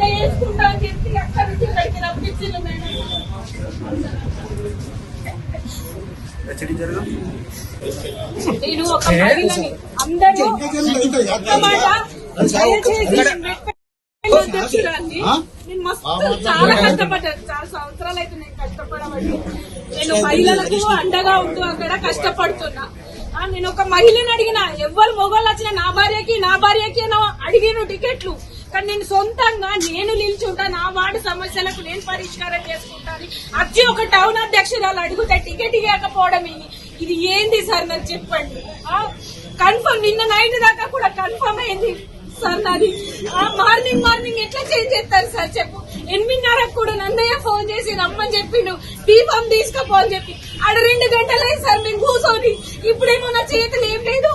అట్లా వేసుకుంటా అని చెప్పి అక్కడి నుంచి ఇక్కడికి రప్పించింది మేడం. నేను ఒక మహిళని అందరూ ఒక్క మాట అధ్యక్షురాన్ని నేను మస్తు చాలా కష్టపడ్డాను. చాలా సంవత్సరాలు అయితే నేను కష్టపడబట్టి నేను మహిళలకు అండగా ఉంటూ అక్కడ కష్టపడుతున్నా. నేను ఒక మహిళని అడిగిన ఎవరు మొగోళ్ళు వచ్చినా నా భార్యకి అడిగిన టికెట్లు, కానీ నేను సొంతంగా నేను నిల్చుంటా, నా వార్డు సమస్యలకు నేను పరిష్కారం చేసుకుంటాను. వచ్చి ఒక టౌన్ అధ్యక్షురాలు అడిగితే టికెట్ ఇవ్వకపోవడం ఇది ఏంది సార్ నాకు చెప్పండి. కన్ఫర్మ్ నిన్న నైట్ దాకా కూడా కన్ఫర్మ్ అయింది సార్ నాది. మార్నింగ్ ఎట్లా చేంజ్ చేస్తారు సార్ చెప్పు. 8:30 కూడా నన్నయ్య ఫోన్ చేసి రమ్మని చెప్పిండు, దీపం తీసుకోపో అని చెప్పి. ఆడ 2 గంటలే సార్ మేము కూర్చొని. ఇప్పుడేమో నా చేతులు ఏం లేదు,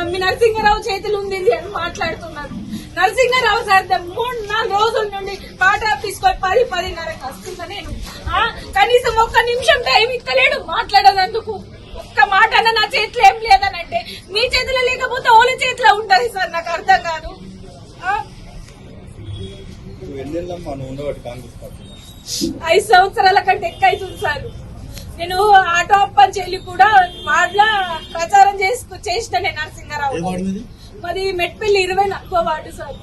మీ నరసింహారావు చేతులు ఉంది అని మాట్లాడుతున్నారు. నరసింహారావు సార్ 3-4 రోజుల నుండి పాట తీసుకొని 10-10:30 వస్తుందా. నేను కనీసం ఒక్క నిమిషం టైం ఇస్తలేడు మాట్లాడేందుకు. ఒక్క మాట అన్న నా చేతిలో ఏం లేదని అంటే, మీ చేతిలో లేకపోతే ఓళ్ళ చేతిలో ఉంటది సార్. నాకు అర్థం కాదు. 5 సంవత్సరాల కంటే ఎక్కువ అవుతుంది సార్. నేను ఆటో అప్పని చెల్లి కూడా వాళ్ళ ప్రచారం చేసిన నేను నరసింహారావు. మాది మెట్పల్లి 24వ వార్డు సార్.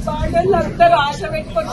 వార్డుల్లో అందరూ ఆశ పెట్టుకొని